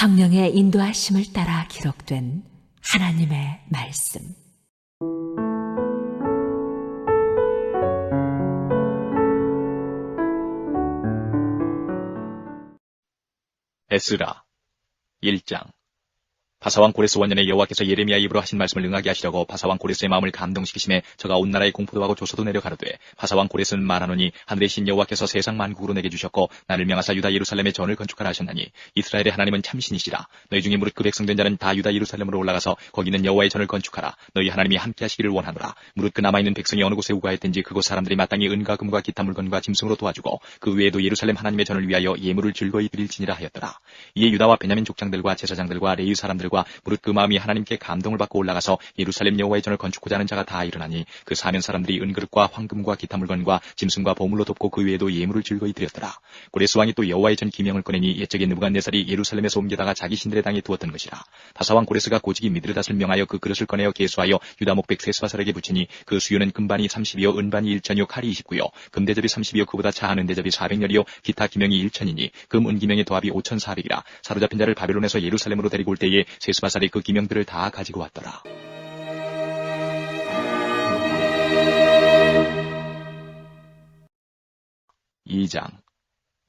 성령의 인도하심을 따라 기록된 하나님의 말씀. 에스라 1장. 바사왕 고레스 원년에 여호와께서 예레미야 입으로 하신 말씀을 응하게 하시려고 바사왕 고레스의 마음을 감동시키심에 저가 온 나라에 공포도 하고 조서도 내려 가로되, 바사왕 고레스는 말하노니 하늘의 신 여호와께서 세상 만국으로 내게 주셨고 나를 명하사 유다 예루살렘에 전을 건축하라 하셨나니 이스라엘의 하나님은 참신이시라. 너희 중에 무릇 그 백성된 자는 다 유다 예루살렘으로 올라가서 거기는 여호와의 전을 건축하라. 너희 하나님이 함께 하시기를 원하노라. 무릇 그 남아있는 백성이 어느 곳에 우가했든지 그곳 사람들이 마땅히 은과 금과 기타 물건과 짐승으로 도와주고 그 외에도 예루살렘 하나님의 전을 위하여 예물을 즐거이 드릴지니라 하였더라. 이에 유다와 베냐민 족장들과 제사장들과 레위 사람들과 무릇 그 마음이 하나님께 감동을 받고 올라가서 예루살렘 여호와의 전을 건축하고자 하는 자가 다 일어나니 그 사면 사람들이 은그릇과 황금과 기타 물건과 짐승과 보물로 돕고 그 외에도 예물을 즐거이 드렸더라. 고레스 왕이 또 여호와의 전 기명을 꺼내니 옛적에 느부갓네살이 예루살렘에서 옮겨다가 자기 신들의 당에 두었던 것이라. 바사왕 고레스가 고직이 미드르닷을 명하여 그 그릇을 꺼내어 계수하여 유다 목백 세스바살에게 붙이니 그 수요는 금반이 30이요 은반이 1천이요 칼이 29요 금대접이 30이요 그보다 차한 은대접이 400열이요 기타 기명이 1천이니 금 은기명의 도합이 5,400이라. 사로잡힌 자를 바벨론에서 예루살렘으로 데리고 올 때에 세스바살이 그 기명들을 다 가지고 왔더라. 이 장.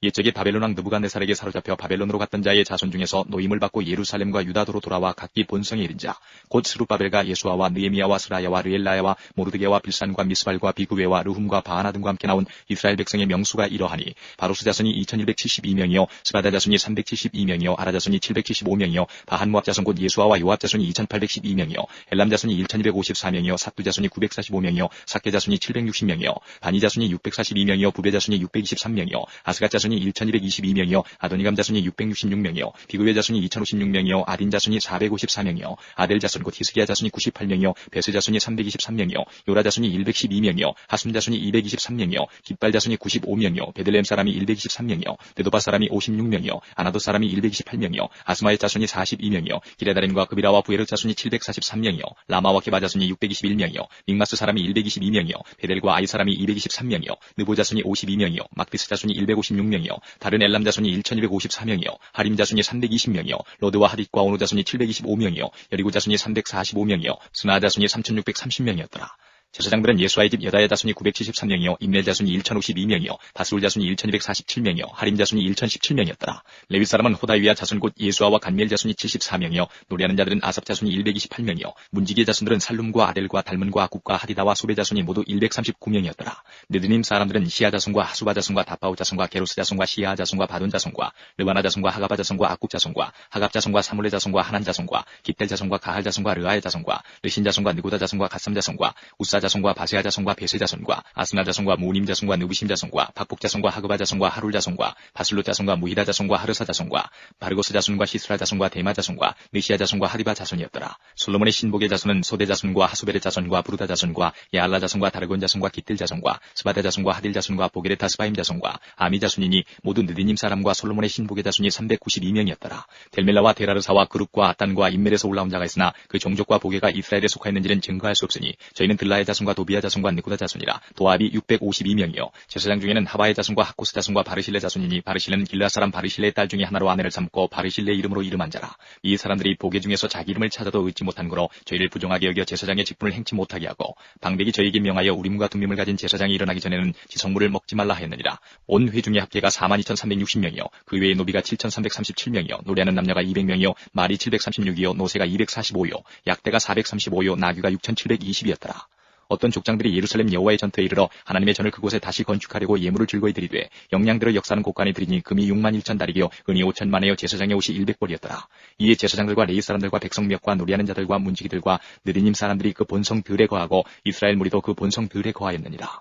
옛적에 바벨론 왕 느부갓네살에게 사로잡혀 바벨론으로 갔던 자의 자손 중에서 노임을 받고 예루살렘과 유다도로 돌아와 각기 본성에 이른 자, 곧 스룹바벨과 예수아와 느헤미야와 스라야와 르엘라야와 모르드게와 빌산과 미스발과 비그웨와 르훔과 바하나 등과 함께 나온 이스라엘 백성의 명수가 이러하니, 바로스 자손이 2172명이요 스바다 자손이 372명이요 아라 자손이 775명이요 바한 모압 자손 곧 예수아와 요압 자손이 2812명이요 엘람 자손이 1254명이요 삿두 자손이 945명이요 삭게 자손이 760명이요 바니 자손이 642명이요 부베 자손이 623명이요 아스갓 자손이 1222명이요 아도니감 자손이 666명이요 비그웨 자손이 2056명이요 아딘 자손이 454명이요 아델 자손 곧 히스기야 자손이 98명이요 베스 자손이 323명이요 요라 자손이 112명이요 하숨 자손이 223명이요 깃발 자손이 95명이요 베들레헴 사람이 123명이요 느도바 사람이 56명이요 아나도 사람이 128명이요 아스마의 자손이 42명이요 기레다림과 그비라와 부에르 자손이 743명이요 라마와 게바 자손이 621명이요 믹마스 사람이 122명이요 베델과 아이 사람이 223명이요 느보 자손이 52명이요 막비스 자손이 156명이요 다른 엘람 자손이 1254명이요 하림 자손이 320명이요 로드와 하딧과 오노 자손이 725명이요 여리고 자손이 345명이요 스나 자손이 3630명이었더라. 제사장들은 예수아의 집 여다야 자손이 973명이요 임멜 자손이 1052명이요 다스울 자손이 1247명이요 하림 자손이 1017명이었더라. 레위 사람은 호다위아 자손 곧 예수아와 간미엘 자손이 74명이요 노래하는 자들은 아삽 자손이 128명이요 문지기의 자손들은 살룸과 아델과 달문과 아굽과 하디다와 소베 자손이 모두 139명이었더라. 느드님 사람들은 시아 자손과 하수바 자손과 다파우 자손과 게로스 자손과 시아 자손과 바돈 자손과 르바나 자손과 하가바 자손과 아굽 자손과 하갑 자손과 사물레 자손과 하난 자손과 깃델 자손과 가할 자손과 르아의 자손과 르신 자손과 느고다 자손과 갓삼 자손과 우사 자손과 바세아 자손과 베세 자손과 아스나 자손과 무님 자손과 느부심 자손과 박복 자손과 하그바 자손과 하룰 자손과 바슬롯 자손과 무히다 자손과 하르사 자손과 바르고스 자손과 시스라 자손과 데마 자손과 느시아 자손과 하디바 자손이었더라. 솔로몬의 신복의 자손은 소대 자손과 하수베레 자손과 부르다 자손과 야알라 자손과 다르곤 자손과 깃들 자손과 스바다 자손과 하딜 자손과 보게레타 스바임 자손과 아미 자손이니 모두 느디님 사람과 솔로몬의 신복의 자손이 392명이었더라. 델멜라와 데라르사와 그룹과 아단과 인멜에서 올라온 자가 있으나 그 종족과 보게가 이스라엘에 속하였는지는 증거할 수 없으니 저희는 들라의 자손과 도비아 자손과 느고다 자손이라. 도압이 652명이요 제사장 중에는 하바의 자손과 하코스 자손과 바르실레 자손이니 바르실레는 길라 사람 바르실레의 딸 중에 하나로 아내를 삼고 바르실레 이름으로 이름한 자라. 이 사람들이 보게 중에서 자기 이름을 찾아도 얻지 못한 거로 저희를 부정하게 여겨 제사장의 직분을 행치 못하게 하고 방백이 저에게 명하여 우림과 둠밈을 가진 제사장이 일어나기 전에는 지성물을 먹지 말라 하였느니라. 온 회중의 합계가 42,360명이요 그 외에 노비가 7,337명이요 노래하는 남녀가 200명이요 말이 736이요 노새가 245요 약대가 435요 나귀가 6,720이었더라. 어떤 족장들이 예루살렘 여호와의 전터에 이르러 하나님의 전을 그곳에 다시 건축하려고 예물을 즐거이 드리되 영양대로 역사는 곳간에 드리니 금이 61,000달이요 은이 5,000만에요 제사장의 옷이 100벌이었더라. 이에 제사장들과 레위 사람들과 백성 몇과 노래하는 자들과 문지기들과 느리님 사람들이 그 본성 들에 거하고 이스라엘 무리도 그 본성 들에 거하였느니라.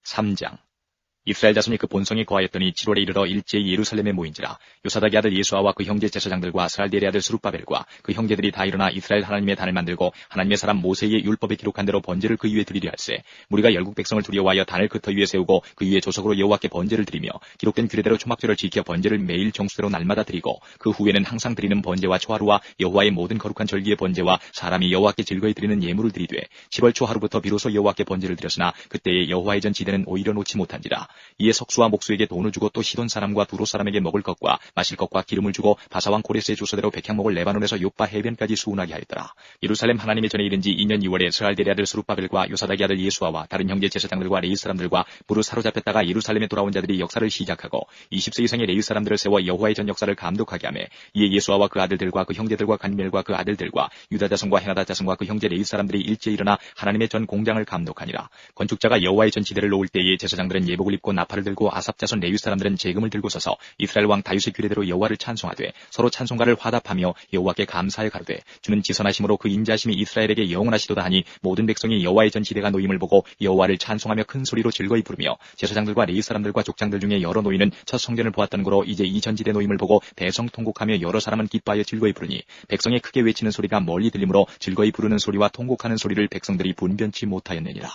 (3장) 이스라엘 자손이 그 본성에 거하였더니 7월에 이르러 일제히 예루살렘에 모인지라. 요사닥의 아들 예수아와 그 형제 제사장들과 스알디엘의 아들 스룹바벨과 그 형제들이 다 일어나 이스라엘 하나님의 단을 만들고 하나님의 사람 모세의 율법에 기록한 대로 번제를 그 위에 드리려 할세. 무리가 열국 백성을 두려워하여 단을 그 터 위에 세우고 그 위에 조석으로 여호와께 번제를 드리며 기록된 규례대로 초막절을 지켜 번제를 매일 정수대로 날마다 드리고 그 후에는 항상 드리는 번제와 초하루와 여호와의 모든 거룩한 절기의 번제와 사람이 여호와께 즐거이 드리는 예물을 드리되 10월 초하루부터 비로소 여호와께 번제를 드렸으나 그때에 여호와의 전 지대는 오히려 놓지 못한지라. 이에 석수와 목수에게 돈을 주고 또 시돈 사람과 두로 사람에게 먹을 것과 마실 것과 기름을 주고 바사왕 코레스의 조서대로 백향목을 레바논에서 요빠 해변까지 수운하게 하였더라. 예루살렘 하나님의 전에 이른 지 2년 2월에 스알델의 아들 스룹바벨과 요사닥의 아들 예수아와 다른 형제 제사장들과 레위 사람들과 무릇 사로잡혔다가 예루살렘에 돌아온 자들이 역사를 시작하고 20세 이상의 레위 사람들을 세워 여호와의 전 역사를 감독하게 하며 이에 예수아와 그 아들들과 그 형제들과 간멜과 그 아들들과 유다 자손과 헤나다 자손과 그 형제 레위 사람들이 일제히 일어나 하나님의 전 공장을 감독하니라. 건축자가 여호와의 전 지대를 놓을 때에 제사장들은 예복을 입고 나팔을 들고 아삽 자손 레위 사람들은 재금을 들고 서서 이스라엘 왕 다윗의 규례대로 여호와를 찬송하되 서로 찬송가를 화답하며 여호와께 감사하여 가로되 주는 지선하심으로 그 인자심이 이스라엘에게 영원하시도다 하니 모든 백성이 여호와의 전 지대가 놓임을 보고 여호와를 찬송하며 큰 소리로 즐거이 부르며 제사장들과 레위 사람들과 족장들 중에 여러 노인은 첫 성전을 보았던 거로 이제 이 전 지대 놓임을 보고 대성통곡하며 여러 사람은 기뻐하여 즐거이 부르니 백성의 크게 외치는 소리가 멀리 들리므로 즐거이 부르는 소리와 통곡하는 소리를 백성들이 분변치 못하였느니라.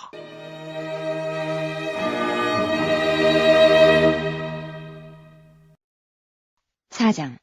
4장.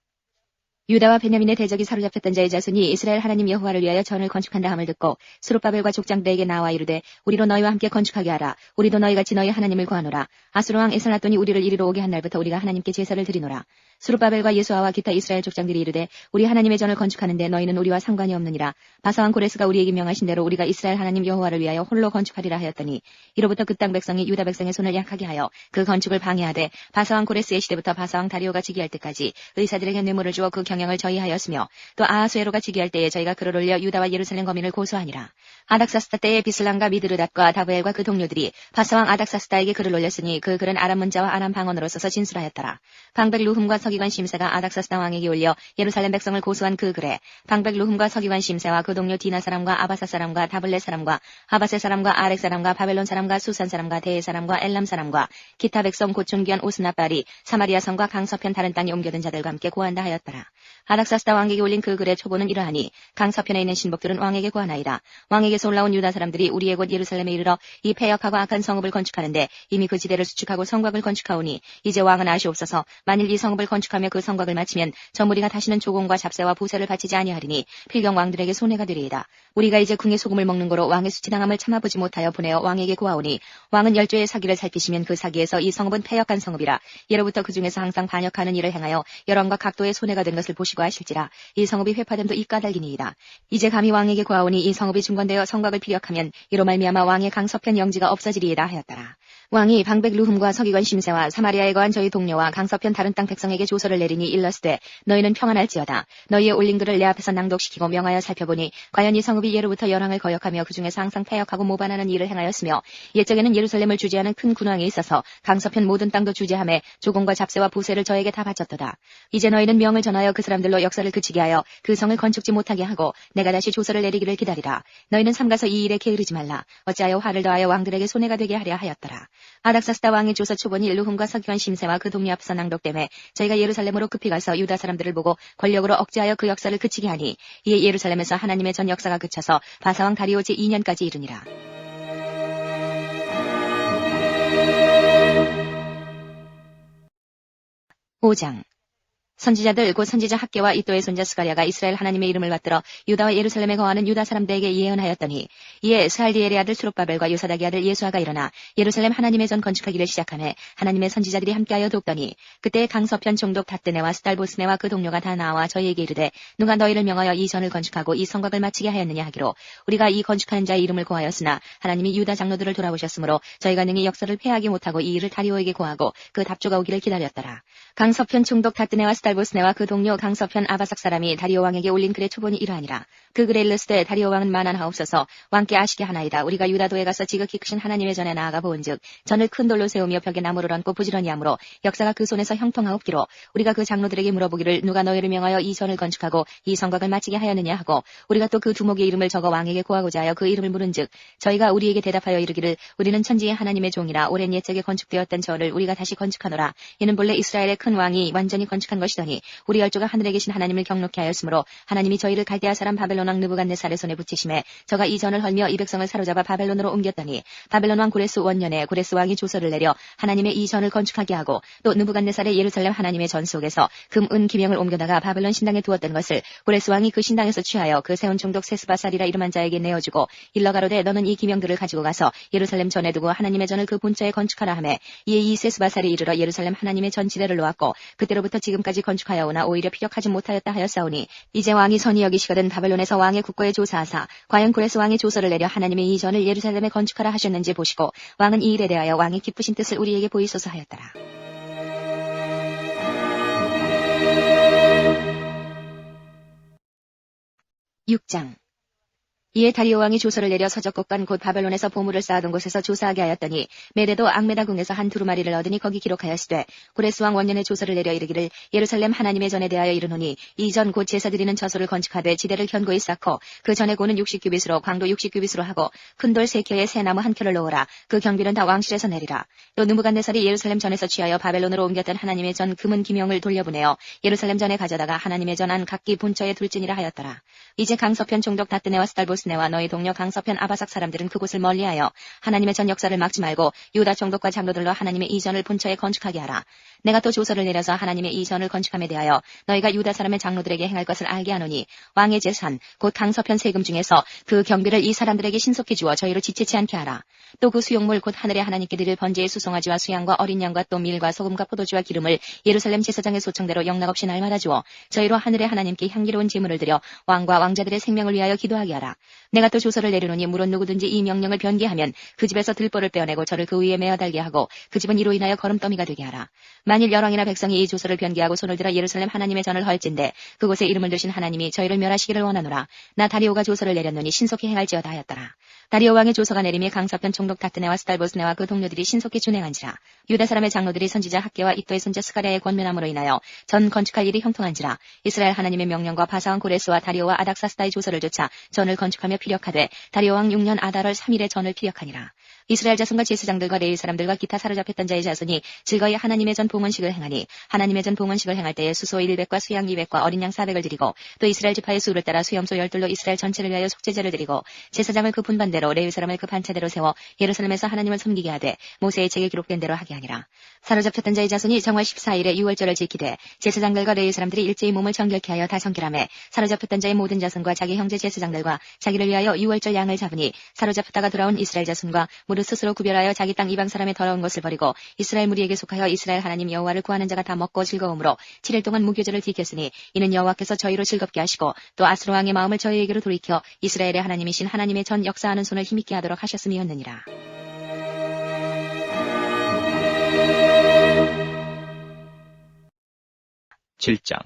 유다와 베냐민의 대적이 사로잡혔던 자의 자손이 이스라엘 하나님 여호와를 위하여 전을 건축한다 함을 듣고 스룹바벨과 족장들에게 나와 이르되 우리로 너희와 함께 건축하게 하라. 우리도 너희같이 너희 하나님을 구하노라. 아수르 왕 에살나돈이 우리를 이리로 오게 한 날부터 우리가 하나님께 제사를 드리노라. 스룹바벨과 예수아와 기타 이스라엘 족장들이 이르되 우리 하나님의 전을 건축하는데 너희는 우리와 상관이 없느니라. 바사왕 고레스가 우리에게 명하신 대로 우리가 이스라엘 하나님 여호와를 위하여 홀로 건축하리라 하였더니 이로부터 그 땅 백성이 유다 백성의 손을 약하게 하여 그 건축을 방해하되 바사왕 고레스의 시대부터 바사왕 다리오가 즉위할 때까지 의사들에게 뇌물을 주어 그 경영을 저희하였으며 또 아하수에로가 즉위할 때에 저희가 그를 올려 유다와 예루살렘 거민을 고소하니라. 아닥사스다 때에 비슬람과 미드르닷과 다브엘과 그 동료들이 바사왕 아닥사스다에게 글을 올렸으니 그 글은 아람 문자와 아람 방언으로 써서 진술하였더라. 방백 루흠과 서기관 심세가 아닥사스다 왕에게 올려 예루살렘 백성을 고소한 그 글에 방백 루흠과 서기관 심세와 그 동료 디나 사람과 아바사 사람과 다블렛 사람과 하바세 사람과 아렉 사람과 바벨론 사람과 수산 사람과 대해 사람과 엘람 사람과 기타 백성 고촌기한 오스나빨이 사마리아 성과 강서편 다른 땅에 옮겨든 자들과 함께 고한다 하였더라. 아닥사스다 왕에게 올린 그 글의 초보는 이러하니 강서편에 있는 신복들은 왕에게 고하나이다. 왕에게서 올라온 유다 사람들이 우리의 곳 예루살렘에 이르러 이 패역하고 악한 성읍을 건축하는데 이미 그 지대를 수축하고 성곽을 건축하오니 이제 왕은 아시옵소서. 만일 이 성읍을 건축하며 그 성곽을 마치면 저 무리가 다시는 조공과 잡세와 부세를 바치지 아니하리니 필경 왕들에게 손해가 되리이다. 우리가 이제 궁의 소금을 먹는 거로 왕의 수치당함을 참아보지 못하여 보내어 왕에게 고하오니 왕은 10조의 사기를 살피시면 그 사기에서 이 성읍은 패역한 성읍이라. 예로부터 그 중에서 항상 반역하는 일을 행하여 여론과 각도의 손해가 된 것을 보시고 하실지라. 이 성읍이 회파됨도 이 까닭이니이다. 이제 감히 왕에게 고하오니 이 성읍이 중건되어 성곽을 피력하면 이로 말미암아 왕의 강서편 영지가 없어지리이다 하였더라. 왕이 방백 루흠과 서기관 심세와 사마리아에 거한 저희 동료와 강서편 다른 땅 백성에게 조서를 내리니 일러스되 너희는 평안할지어다. 너희의 올린 글을 내 앞에서 낭독시키고 명하여 살펴보니 과연 이 성읍이 예로부터 열왕을 거역하며 그 중에서 항상 패역하고 모반하는 일을 행하였으며 옛적에는 예루살렘을 주재하는 큰 군왕이 있어서 강서편 모든 땅도 주재하며 조공과 잡세와 부세를 저에게 다 바쳤도다. 이제 너희는 명을 전하여 그 사람들로 역사를 그치게 하여 그 성을 건축지 못하게 하고 내가 다시 조서를 내리기를 기다리라. 너희는 삼가서 이 일에 게으르지 말라. 어찌하여 화를 더하여 왕들에게 손해가 되게 하려 하였더라. 아닥사스다 왕의 조서 초본이 루흠과 서기관 심세와 그 동료 앞에서 낭독되매 저희가 예루살렘으로 급히 가서 유다 사람들을 보고 권력으로 억제하여 그 역사를 그치게 하니 이에 예루살렘에서 하나님의 전 역사가 그쳐서 바사왕 다리오 제2년까지 이르니라. 5장. 선지자들 곧 선지자 학계와 이또의 손자 스가랴가 이스라엘 하나님의 이름을 받들어 유다와 예루살렘에 거하는 유다 사람들에게 예언하였더니 이에 스알디엘의 아들 스룹바벨과 요사닥의 아들 예수아가 일어나 예루살렘 하나님의 전 건축하기를 시작하며 하나님의 선지자들이 함께하여 돕더니 그때 강서편 총독 다뜨네와 스달보스네와 그 동료가 다 나와 저희에게 이르되 누가 너희를 명하여 이 전을 건축하고 이 성곽을 마치게 하였느냐 하기로 우리가 이 건축하는 자의 이름을 고하였으나 하나님이 유다 장로들을 돌아보셨으므로 저희가 능히 역사를 패하기 못하고 이 일을 다리오에게 고하고 그 답조가 오기를 기다렸더라. 강서편 총독 다뜨네와 스달보스네와 그 동료 강서편 아바삭 사람이 다리오 왕에게 올린 글의 초본이 이러하니라. 그 글에 일렀으되 다리오 왕은 만한하옵소서. 왕께 아시게 하나이다. 우리가 유다도에 가서 지극히 크신 하나님의 전에 나아가 보은즉 전을 큰 돌로 세우며 벽에 나무를 얹고 부지런히 하므로 역사가 그 손에서 형통하옵기로 우리가 그 장로들에게 물어보기를 누가 너희를 명하여 이 전을 건축하고 이 성곽을 마치게 하였느냐 하고 우리가 또 그 두목의 이름을 적어 왕에게 고하고자 하여 그 이름을 물은즉 저희가 우리에게 대답하여 이르기를 우리는 천지의 하나님의 종이라 오랜 옛적에 건축되었던 전을 우리가 다시 건축하노라. 이는 본래 이스라엘의 큰 왕이 완전히 건축한 것이더니 우리 열조가 하늘에 계신 하나님을 경록케 하였으므로 하나님이 저희를 갈대아 사람 바벨론 왕 느부갓네살의 손에 붙이심에 저가 이 전을 헐며 이 백성을 사로잡아 바벨론으로 옮겼더니 바벨론 왕 고레스 원년에 고레스 왕이 조서를 내려 하나님의 이 전을 건축하게 하고 또 느부갓네살의 예루살렘 하나님의 전 속에서 금, 은, 기명을 옮겨다가 바벨론 신당에 두었던 것을 고레스 왕이 그 신당에서 취하여 그 세운 총독 세스바살이라 이름한 자에게 내어주고 일러 가로되 너는 이 기명들을 가지고 가서 예루살렘 전에 두고 하나님의 전을 그 본처에 건축하라 하매 이에 이 세스바살이 이르러 예루살렘 하나님의 전 지대를 놓았고 그때로부터 지금까지 건축하여 오나 오히려 필요하지 못하였다 하였사오니 이제 왕이 선히 여기시거든 바벨론에서 왕의 국고에 조사하사 과연 고레스 왕이 조서를 내려 하나님의 이 전을 예루살렘에 건축하라 하셨는지 보시고 왕은 이 일에 대하여 왕의 기쁘신 뜻을 우리에게 보이소서 하였더라. (6장) 이에 다리오 왕이 조서를 내려 서적국간 곧 바벨론에서 보물을 쌓아둔 곳에서 조사하게 하였더니 메대도 악메다궁에서 한 두루마리를 얻으니 거기 기록하였으되 고레스 왕 원년에 조서를 내려 이르기를 예루살렘 하나님의 전에 대하여 이르노니 이 전 곧 제사 드리는 처소를 건축하되 지대를 견고히 쌓고 그 전에 고는 60규빗으로 광도 60규빗으로 하고 큰 돌 3켜에 새 나무 1켜를 놓으라. 그 경비는 다 왕실에서 내리라. 또 느부갓네살이 예루살렘 전에서 취하여 바벨론으로 옮겼던 하나님의 전 금은 기명을 돌려보내어 예루살렘 전에 가져다가 하나님의 전 안 각기 본처에 둘지니라 하였더라. 이제 강서편 총독 다뜨네와 스달보스네와 너희 동료 강서편 아바삭 사람들은 그곳을 멀리하여 하나님의 전 역사를 막지 말고 유다 총독과 장로들로 하나님의 이 전을 본처에 건축하게 하라. 내가 또 조서를 내려서 하나님의 이 전을 건축함에 대하여 너희가 유다 사람의 장로들에게 행할 것을 알게 하노니 왕의 재산 곧 강서편 세금 중에서 그 경비를 이 사람들에게 신속히 주어 저희로 지체치 않게 하라. 또 그 수용물 곧 하늘의 하나님께 드릴 번제의 수송아지와 수양과 어린 양과 또 밀과 소금과 포도주와 기름을 예루살렘 제사장의 소청대로 영락없이 날마다 주어 저희로 하늘의 하나님께 향기로운 제물을 드려 왕과 왕자들의 생명을 위하여 기도하게 하라. 내가 또 조서를 내리노니 물론 누구든지 이 명령을 변개하면 그 집에서 들보를 떼어내고 저를 그 위에 메어 달게 하고 그 집은 이로 인하여 거름더미가 되게 하라. 만일 열왕이나 백성이 이 조서를 변개하고 손을 들어 예루살렘 하나님의 전을 헐진대 그곳에 이름을 두신 하나님이 저희를 멸하시기를 원하노라. 나 다리오가 조서를 내렸노니 신속히 행할지어다 하였더라. 다리오 왕의 조서가 내림에 강서편 총독 다뜨네와 스달보스네와 그 동료들이 신속히 준행한지라. 유다 사람의 장로들이 선지자 학계와 이또의 손자 스가랴의 권면함으로 인하여 전 건축할 일이 형통한지라. 이스라엘 하나님의 명령과 바사왕 고레스와 다리오와 아닥사스다의 조서를 조차 전을 건축하며 피력하되 다리오 왕 6년 아달월 3일에 전을 피력하니라. 이스라엘 자손과 제사장들과 레위 사람들과 기타 사로잡혔던 자의 자손이 즐거이 하나님의 전 봉헌식을 행하니 하나님의 전 봉헌식을 행할 때에 수소 100과 수양 200과 어린 양 400을 드리고 또 이스라엘 지파의 수를 따라 수염소 10둘로 이스라엘 전체를 위하여 속죄제를 드리고 제사장을 그 분반대로 레위 사람을 그 반차대로 세워 예루살렘에서 하나님을 섬기게 하되 모세의 책에 기록된 대로 하게 하니라. 사로잡혔던 자의 자손이 정월 14일에 유월절을 지키되 제사장들과 레위 사람들이 일제히 몸을 정결케 하여 다 정결하매 사로잡혔던 자의 모든 자손과 자기 형제 제사장들과 자기를 위하여 유월절 양을 잡으니 사로잡혔다가 돌아온 이스라엘 자손과 무릇 스스로 구별하여 자기 땅 이방 사람의 더러운 것을 버리고 이스라엘 무리에게 속하여 이스라엘 하나님 여호와를 구하는 자가 다 먹고 즐거움으로 7일 동안 무교절을 지켰으니 이는 여호와께서 저희로 즐겁게 하시고 또 아스로 왕의 마음을 저희에게로 돌이켜 이스라엘의 하나님이신 하나님의 전 역사하는 손을 힘있게 하도록 하셨음이었느니라. (7장)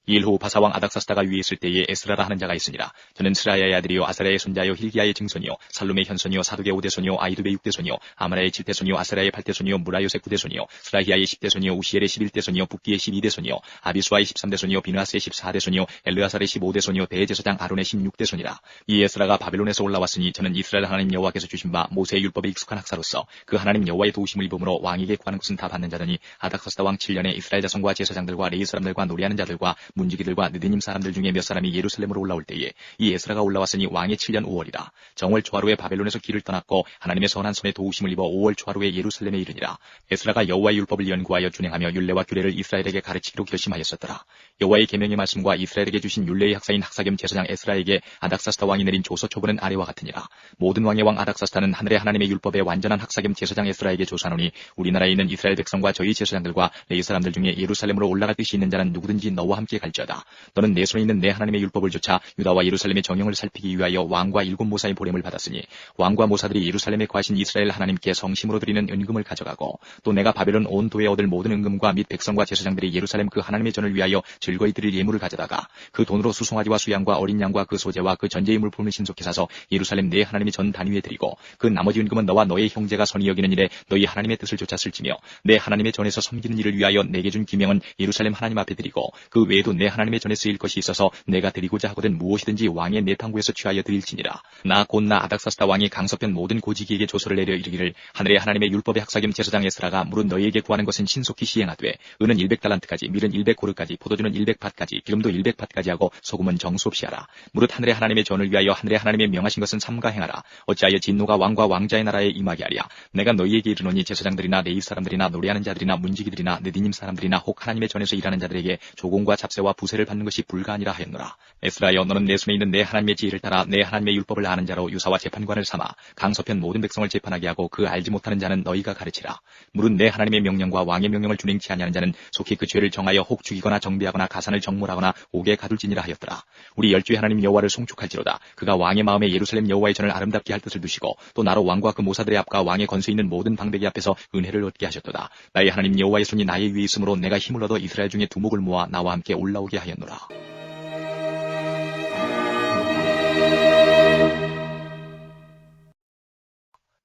일후 바사왕 아닥사스다가 위에 있을 때에 에스라라 하는 자가 있으니라. 저는 스라야의 아들이요 아사랴의 손자요 힐기야의 증손이요 살룸의 현손이요 사둑의 5대손이요 아이두의 6대손이요 아마라의 7대손이요 아사랴의 8대손이요 무라요의 9대손이요 스라히야의 10대손이요 우시엘의 11대손이요 붓기의 12대손이요 아비수아의 13대손이요 비느하스의 14대손이요 엘르아살의 15대손이요 대제사장 아론의 16대손이라. 이 에스라가 바벨론에서 올라왔으니 저는 이스라엘 하나님 여호와께서 주신 바 모세의 율법에 익숙한 학사로서 그 하나님 여호와의 도우심을 입음으로 왕에게 구하는 것은 다 받는 자더니 아닥사스다 왕 7년에 이스라엘 자손과 제사장들과 레위 사람들과 노래하는 자들과 문지기들과 느디님 사람들 중에 몇 사람이 예루살렘으로 올라올 때에 이 에스라가 올라왔으니 왕의 7년 5월이라. 정월 초하루에 바벨론에서 길을 떠났고 하나님의 선한 손에 도우심을 입어 5월 초하루에 예루살렘에 이르니라. 에스라가 여호와의 율법을 연구하여 준행하며 율례와 규례를 이스라엘에게 가르치기로 결심하였었더라. 여호와의 계명의 말씀과 이스라엘에게 주신 율례의 학사인 학사겸 제사장 에스라에게 아닥사스다 왕이 내린 조서 초본은 아래와 같으니라. 모든 왕의 왕 아닥사스다는 하늘의 하나님의 율법의 완전한 학사겸 제사장 에스라에게 조사하노니 우리나라에 있는 이스라엘 백성과 저희 제사장들과 레위 사람들 중에 예루살렘으로 올라갈 뜻이 있는 자는 누구든지 너와 함께 할지어다. 너는 내 손에 있는 내 하나님의 율법을 조차 유다와 예루살렘의 정형을 살피기 위하여 왕과 7모사의 보냄을 받았으니 왕과 모사들이 예루살렘에 거하신 이스라엘 하나님께 성심으로 드리는 은금을 가져가고 또 내가 바벨론 온 도에 얻을 모든 은금과 및 백성과 제사장들이 예루살렘 그 하나님의 전을 위하여 즐거이 드릴 예물을 가져다가 그 돈으로 수송아지와 수양과 어린 양과 그 소재와 그 전제의 물품을 신속히 사서 예루살렘 내 하나님의 전 단위에 드리고 그 나머지 은금은 너와 너의 형제가 선히 여기는 일에 너희 하나님의 뜻을 조차 쓸지며 내 하나님의 전에서 섬기는 일을 위하여 내게 준 기명은 예루살렘 하나님 앞에 드리고 그 외에도 내 하나님의 전에 쓰일 것이 있어서 내가 드리고자 하거든 무엇이든지 왕의 내탕구에서 취하여 드릴지니라. 나 곧 나 아닥사스다 왕이 강서편 모든 고지기에게 조서를 내려 이르기를 하늘의 하나님의 율법의 학사겸 제사장 에스라가 무릇 너희에게 구하는 것은 신속히 시행하되 은은 100달란트까지 밀은 100고르까지 포도주는 100밭까지 기름도 100밭까지 하고 소금은 정수 없이 하라. 무릇 하늘의 하나님의 전을 위하여 하늘의 하나님의 명하신 것은 삼가 행하라. 어찌하여 진노가 왕과 왕자의 나라에 임하게 하랴. 내가 너희에게 이르노니 제사장들이나 레위 사람들이나 노래하는 자들이나 문지기들이나 느디님 사람들이나 혹 하나님의 전에서 일하는 자들에게 조공과 잡세와 부세를 받는 것이 불가하니라 하였노라. 에스라여 너는 내 손에 있는 내 하나님의 지혜를 따라 내 하나님의 율법을 아는 자로 유사와 재판관을 삼아 강서편 모든 백성을 재판하게 하고 그 알지 못하는 자는 너희가 가르치라. 무릇 내 하나님의 명령과 왕의 명령을 준행치 아니하는 자는 속히 그 죄를 정하여 혹 죽이거나 정죄하거나 가산을 정몰하거나 옥에 가둘지니라 하였더라. 우리 열주의 하나님 여호와를 송축할지로다. 그가 왕의 마음에 예루살렘 여호와의 전을 아름답게 할 뜻을 두시고 또 나로 왕과 그 모사들의 앞과 왕의 건수에 있는 모든 방백이 앞에서 은혜를 얻게 하셨도다. 나의 하나님 여호와의 손이 나의 위에 있으므로 내가 힘을 얻어 이스라엘 중에 두목을 모아 나와 함께 올라오게 하였노라.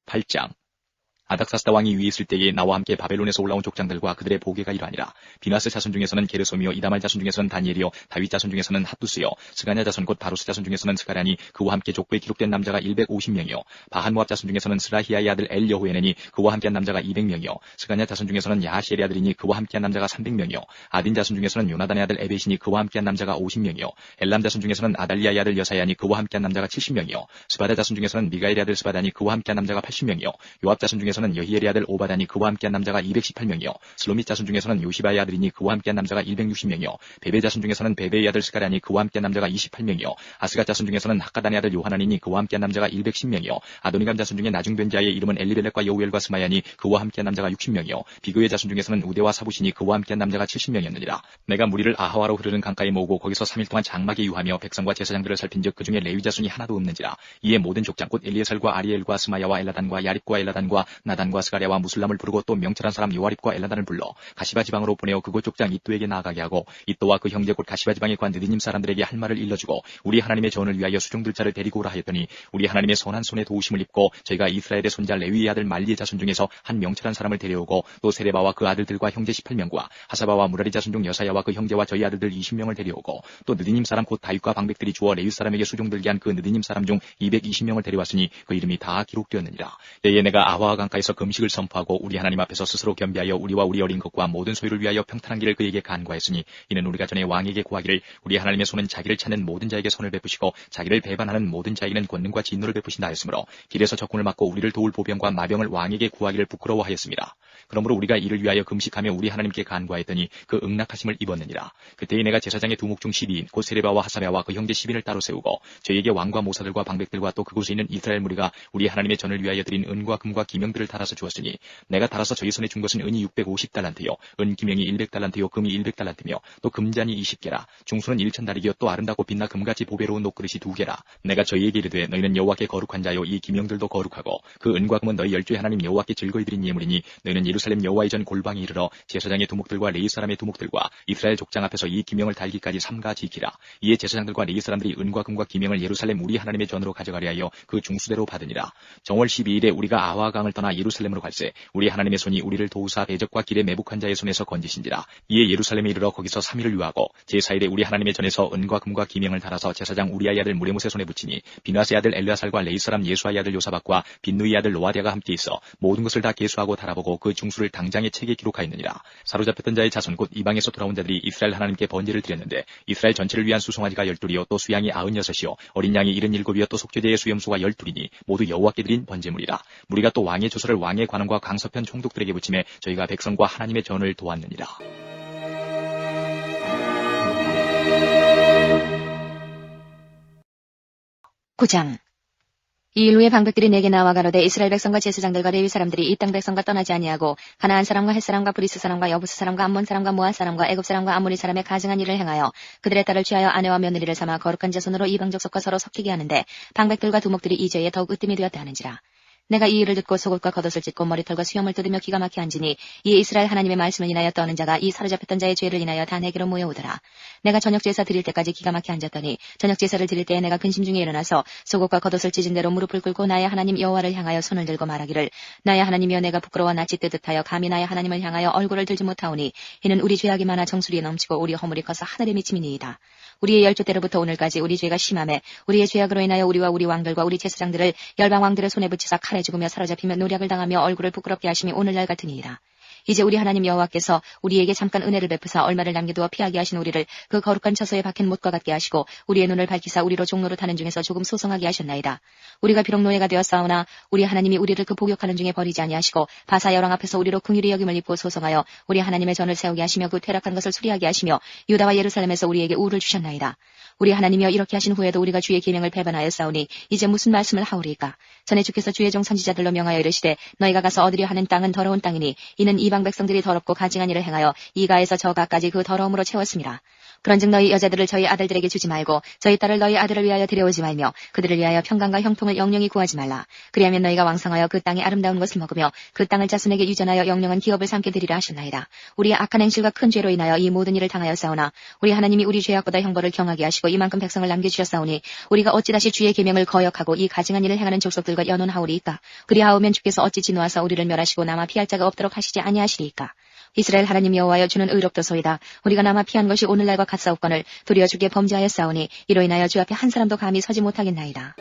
8장. 아닥사스다 왕이 위에 있을 때에 나와 함께 바벨론에서 올라온 족장들과 그들의 보게가 이러하니라. 비나스 자손 중에서는 게르솜이요 이다말 자손 중에서는 다니엘이요 다윗 자손 중에서는 핫두스요 스가냐 자손 곧 바루스 자손 중에서는 스가랴니 그와 함께 족보에 기록된 남자가 150명이요 바한모압 자손 중에서는 스라히야의 아들 엘여호에네니 그와 함께한 남자가 200명이요 스가냐 자손 중에서는 야하시엘의 아들이니 그와 함께한 남자가 300명이요 아딘 자손 중에서는 요나단의 아들 에벳이니 그와 함께한 남자가 50명이요 엘람 자손 중에서는 아달리아의 아들 여사야니 그와 함께한 남자가 70명이요 스바다 자손 중에서는 미가엘의 아들 스바다니 그와 함께한 남자가 80명이요 요압 자손 중에서는 여히엘의 아들 오바다니 그와 함께한 남자가 218명이요 슬로밋 자손 중에서는 요시바의 아들이니 그와 함께한 남자가 160명이요 베베 자손 중에서는 베베의 아들 스가랴니 그와 함께한 남자가 28명이요 아스가 자손 중에서는 학가단의 아들 요하나니니 그와 함께한 남자가 110명이요 아도니감 자손 중에 나중된 자의 이름은 엘리벨렉과 여우엘과 스마야니 그와 함께한 남자가 60명이요 비그의 자손 중에서는 우데와 사부시니 그와 함께한 남자가 70명이었느니라. 내가 무리를 아하와로 흐르는 강가에 모으고 거기서 3일 동안 장막에 유하며 백성과 제사장들을 살핀즉 그 중에 레위 자손이 하나도 없는지라. 이에 모든 족장 곧 엘리에설과 아리엘과 스마야와 엘라단과 야립과 엘라단과 나단과 스가랴와 무술람을 부르고 또 명철한 사람 요아립과 엘라단을 불러 가시바 지방으로 보내어 그곳 족장 이또에게 나아가게 하고 이또와 그 형제 곧 가시바 지방에 관 느디님 사람들에게 할 말을 일러주고 우리 하나님의 전을 위하여 수종들 자를 데리고 오라 하였더니 우리 하나님의 선한 손에 도우심을 입고 저희가 이스라엘의 손자 레위의 아들 말리의 자손 중에서 한 명철한 사람을 데려오고 또 세레바와 그 아들들과 형제 18명과 하사바와 무라리 자손 중 여사야와 그 형제와 저희 아들들 20명을 데려오고 또 느디님 사람 곧 다윗과 방백들이 주어 레위 사람에게 수종들게 한 그 느디님 사람 중 220명을 데려왔으니 그 이름이 다 기록되었느니라. 때에 내가 아화와 강가에서 금식을 선포하고 우리 하나님 앞에서 스스로 겸비하여 우리와 우리 어린 것과 모든 소유를 위하여 평탄한 길을 그에게 간구하였으니 이는 우리가 전에 왕에게 구하기를 우리 하나님의 손은 자기를 찾는 모든 자에게 손을 베푸시고 자기를 배반하는 모든 자에게는 권능과 진노를 베푸신다 하였으므로 길에서 적군을 막고 우리를 도울 보병과 마병을 왕에게 구하기를 부끄러워하였습니다. 그러므로 우리가 이를 위하여 금식하며 우리 하나님께 간구하였더니 그 응낙하심을 입었느니라. 그때에 내가 제사장의 두목 중 12인 곧 세레바와 하사랴와 그 형제 10인을 따로 세우고 저에게 왕과 모사들과 방백들과 또 그곳에 있는 이스라엘 무리가 우리 하나님의 전을 위하여 드린 은과 금과 기명들을 달아서 주었으니 내가 달아서 저희 손에 준 것은 은이 650달란트요 은 기명이 100달란트요 금이 100달란트며 또 금잔이 20개라 중수는 1000다리기요 또 아름답고 빛나 금같이 보배로운 녹그릇이 2개라. 내가 저희에게 이르되 너희는 여호와께 거룩한 자요 이 기명들도 거룩하고 그 은과 금은 너희 열주의 하나님 여호와께 즐거이 드린 예물이니 너희는 예루살렘 여호와의 전 골방에 이르러 제사장의 두목들과 레위 사람의 두목들과 이스라엘 족장 앞에서 이 기명을 달기까지 삼가 지키라. 이에 제사장들과 레위 사람들이 은과 금과 기명을 예루살렘 우리 하나님의 전으로 가져가려 하여 그 중수대로 받으니라. 정월 12일에 우리가 아화강을 떠나 예루살렘으로 갈새 우리 하나님의 손이 우리를 도우사 대적과 길에 매복한 자의 손에서 건지신지라. 이에 예루살렘에 이르러 거기서 3일을 유하고 제4일에 우리 하나님의 전에서 은과 금과 기명을 달아서 제사장 우리아의 아들 무레못의 손에 붙이니 비나스의 아들 엘르아살과 레이 사람 예수아의 아들 요사박과 빈누이의 아들 노아디아가 함께 있어 모든 것을 다 계수하고 달아보고 그 중수를 당장의 책에 기록하였느니라. 사로잡혔던 자의 자손 곧 이방에서 돌아온 자들이 이스라엘 하나님께 번제를 드렸는데 이스라엘 전체를 위한 수송아지가 12이요 또 수양이 96이요 어린 양이 77이요 또 속죄제의 수염수가 12이니 모두 여호와께 드린 번제물이라. 무리가 또 왕의 조서를 왕의 관원과 강서편 총독들에게 붙임에 저희가 백성과 하나님의 전을 도왔느니라. 구장 이 일 후에 방백들이 내게 나와 가로되 이스라엘 백성과 제사장들과 레위 사람들이 이 땅 백성과 떠나지 아니하고 가나안 사람과 헷 사람과 브리스 사람과 여부스 사람과 암몬 사람과 모압 사람과 애굽 사람과 아모리 사람의 가증한 일을 행하여 그들의 딸을 취하여 아내와 며느리를 삼아 거룩한 자손으로 이방 족속과 서로 섞이게 하는데 방백들과 두목들이 이 죄에 더욱 으뜸이 되었다 하는지라. 내가 이 일을 듣고 속옷과 겉옷을 찢고 머리털과 수염을 뜯으며 기가 막혀 앉으니 이 이스라엘 하나님의 말씀을 인하여 떠는 자가 이 사로잡혔던 자의 죄를 인하여 다 내게로 모여오더라. 내가 저녁 제사 드릴 때까지 기가 막혀 앉았더니 저녁 제사를 드릴 때에 내가 근심 중에 일어나서 속옷과 겉옷을 찢은 대로 무릎을 꿇고 나의 하나님 여호와를 향하여 손을 들고 말하기를 나의 하나님이여 내가 부끄러워 낯이 뜨듯하여 감히 나의 하나님을 향하여 얼굴을 들지 못하오니 이는 우리 죄악이 많아 정수리에 넘치고 우리 허물이 커서 하늘에 미침이니이다. 우리의 열조 때로부터 오늘까지 우리 죄가 심하매 우리의 죄악으로 인하여 우리와 우리 왕들과 우리 제사장들을 열방 왕들의 손에 붙이사 칼에 죽으며 사로잡히며 노략을 당하며 얼굴을 부끄럽게 하심이 오늘날 같으니이다. 이제 우리 하나님 여호와께서 우리에게 잠깐 은혜를 베푸사 얼마를 남겨두어 피하게 하신 우리를 그 거룩한 처소에 박힌 못과 같게 하시고 우리의 눈을 밝히사 우리로 종로로 타는 중에서 조금 소성하게 하셨나이다. 우리가 비록 노예가 되었사오나 우리 하나님이 우리를 그 복역하는 중에 버리지 아니하시고 바사 여왕 앞에서 우리로 긍휼히 여김을 입고 소성하여 우리 하나님의 전을 세우게 하시며 그 퇴락한 것을 수리하게 하시며 유다와 예루살렘에서 우리에게 우를 주셨나이다. 우리 하나님이여 이렇게 하신 후에도 우리가 주의 계명을 배반하였사오니 이제 무슨 말씀을 하오리까? 전에 주께서 주의 종 선지자들로 명하여 이르시되 너희가 가서 얻으려 하는 땅은 더러운 땅이니 이는 이방 백성들이 더럽고 가증한 일을 행하여 이가에서 저가까지 그 더러움으로 채웠습니다. 그런즉 너희 여자들을 저희 아들들에게 주지 말고 저희 딸을 너희 아들을 위하여 데려오지 말며 그들을 위하여 평강과 형통을 영영히 구하지 말라. 그리하면 너희가 왕성하여 그 땅의 아름다운 것을 먹으며 그 땅을 자손에게 유전하여 영영한 기업을 삼게 되리라 하셨나이다. 우리의 악한 행실과 큰 죄로 인하여 이 모든 일을 당하였사오나 우리 하나님이 우리 죄악보다 형벌을 경하게 하시고 이만큼 백성을 남겨주셨사오니 우리가 어찌 다시 주의 계명을 거역하고 이 가증한 일을 행하는 족속들과 연혼하오리이까? 그리하오면 주께서 어찌 진노하사 우리를 멸하시고 남아 피할 자가 없도록 하시지 아니하시리이까? 이스라엘 하나님 여호와여 주는 의롭도소이다. 우리가 남아 피한 것이 오늘날과 같사옵거늘 도리어 주께 범죄하였사오니 이로 인하여 주 앞에 한 사람도 감히 서지 못하겠나이다.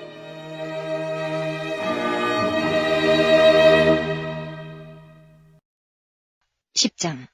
10장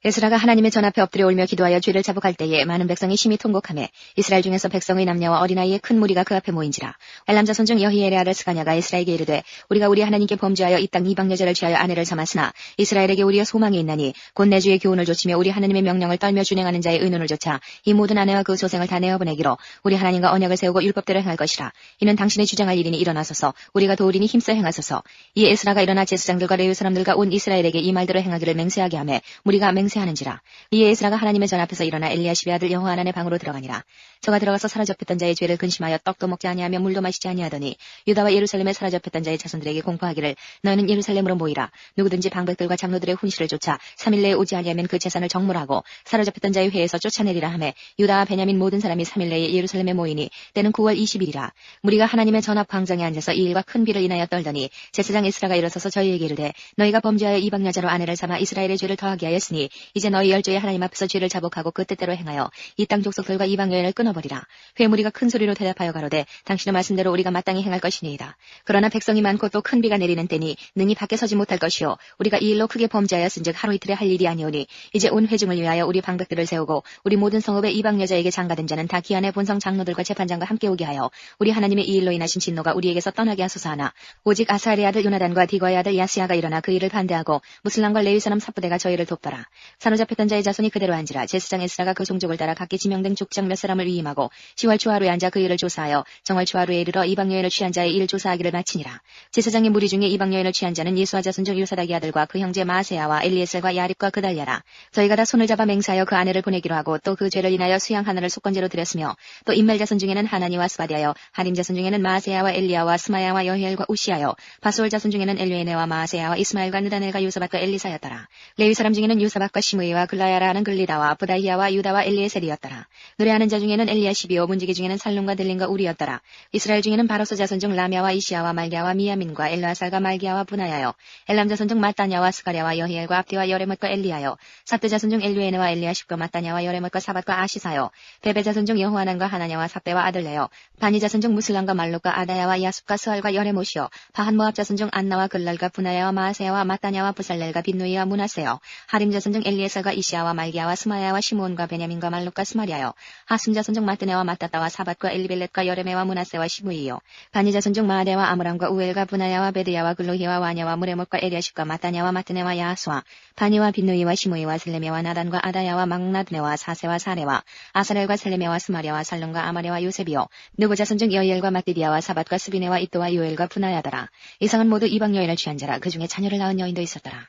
에스라가 하나님의 전 앞에 엎드려 울며 기도하여 죄를 자복할 때에 많은 백성이 심히 통곡하며 이스라엘 중에서 백성의 남녀와 어린아이의 큰 무리가 그 앞에 모인지라. 엘람 자손 중 여히에레아를 스가냐가 에스라에게 이르되 우리가 우리 하나님께 범죄하여 이 땅 이방 여자를 취하여 아내를 삼았으나 이스라엘에게 우리의 소망이 있나니 곧 내 주의 교훈을 조치며 우리 하나님의 명령을 떨며 준행하는 자의 의논을 조차 이 모든 아내와 그 소생을 다 내어보내기로 우리 하나님과 언약을 세우고 율법대로 행할 것이라. 이는 당신이 주장할 일이니 일어나소서 우리가 도우리니 힘써 행하소서. 이 에스라가 일어나 제사장들과 레위 사람들과 온 이스라엘에게 이 말대로 행하기를 맹세하게 하며 무리가 맹세하는지라. 이에 에스라가 하나님의 전 앞에서 일어나 엘리야십의 아들 여호하난의 방으로 들어가니라. 저가 들어가서 사로잡혔던 자의 죄를 근심하여 떡도 먹지 아니하며 물도 마시지 아니하더니 유다와 예루살렘에 사로잡혔던 자의 자손들에게 공포하기를 너희는 예루살렘으로 모이라. 누구든지 방백들과 장로들의 훈시를 쫓아 3일 내에 오지 아니하면 그 재산을 정물하고 사로잡혔던 자의 회에서 쫓아내리라 하매 유다와 베냐민 모든 사람이 3일 내에 예루살렘에 모이니 때는 9월 20일이라. 무리가 하나님의 전 앞 광장에 앉아서 이 일과 큰 비를 인하여 떨더니 제사장 에스라가 일어서서 저희에게 이르되 너희가 범죄하여 이방 여자로 아내를 삼아 이스라엘의 죄를 더하게 하였으니 이제 너희 열조의 하나님 앞에서 죄를 자복하고 그 뜻대로 행하여 이 땅 족속들과 이방 여인을 끊어버리라. 회무리가 큰 소리로 대답하여 가로되 당신의 말씀대로 우리가 마땅히 행할 것이니이다. 그러나 백성이 많고 또 큰 비가 내리는 때니 능히 밖에 서지 못할 것이요 우리가 이 일로 크게 범죄하였은즉 하루 이틀에 할 일이 아니오니 이제 온 회중을 위하여 우리 방백들을 세우고 우리 모든 성읍의 이방 여자에게 장가든 자는 다 기한의 본성 장로들과 재판장과 함께 오게 하여 우리 하나님의 이 일로 인하신 진노가 우리에게서 떠나게 하소서 하나 오직 아사엘의 아들 요나단과 디과의 아들 야스야가 일어나 그 일을 반대하고 무슬람과 레위 사람 삽부대가 저희를 돕더라. 사로잡혔던 자의 자손이 그대로 앉으라. 제사장 에스라가 그 종족을 따라 각기 지명된 족장 몇 사람을 위임하고 10월 초하루에 앉아 그 일을 조사하여 정월 초하루에 이르러 이방 여인을 취한 자의 일 조사하기를 마치니라. 제사장의 무리 중에 이방 여인을 취한 자는 예수와 자손 중 요사닥의 아들과 그 형제 마세야와 엘리에셀과 야립과 그달랴라. 저희가 다 손을 잡아 맹세하여 그 아내를 보내기로 하고 또 그 죄를 인하여 수양 하나를 속건제로 드렸으며 또 인멜 자손 중에는 하나니와 스바디아여 하림 자손 중에는 마세야와 엘리야와 스마야와 여히엘과 우시야여 바솔 자손 중에는 엘리에네와 마세야와 이스마엘과 느다넬과 요사박과 엘리사였더라. 레위 사람 중에는 요사박과 시므이와 글라야라는 글리다와 부다히야와 유다와 엘리에셀이었더라. 노래하는 자 중에는 엘리야시비오 문지기 중에는 살룸과 델린과 우리였더라. 이스라엘 중에는 바로스 자손 중 라미아와 이시야와 말기야와 미야민과 엘르아살과 말기야와 분하야여 엘람 자손 중 마따냐와 스가랴와 여히엘과 압디와 여레못과 엘리야여 삽드 자손 중 엘류에네와 엘리야십과 마따냐와 여레못과 사밧과 아시사여 베베 자손 중 여호하난과 하나냐와 삽대와 아들레여 바니 자손 중 무슬람과 말룩과 아다야와 야숲과 스알과 여레못이여 바한 모압 자손 중 안나와 글랄과 분하야와 마세야와 마따냐와 부살렐과 빈누이와 문하세여 하림 자손 중 중 엘리에셀과 이시야와 말기야와 스마야와 시므온과 베냐민과 말룩과 스마리아요. 하순 자손 중 마뜨네와 마따따와 사밧과 엘리벨렛과 여레메와 문하세와 시므이요. 바니 자손 중 마아데와 아므람과 우엘과 분하야와 베드야와 글로히와 와냐와 무레못과 에리아십과 마따냐와 마뜨네와 야하수와 바니와 빈누이와 시므이와 셀레메와 나단과 아다야와 막나드네와 사세와 사레와 아사렐과 셀레메와 스마리아와 살룸과 아마레와 요셉이요. 누구 자손 중 여이엘과 막디디아와 사밧과 스비네와 이또와 요엘과 분하야더라. 이상은 모두 이방 여인을 취한 자라. 그 중에 자녀를 낳은 여인도 있었더라.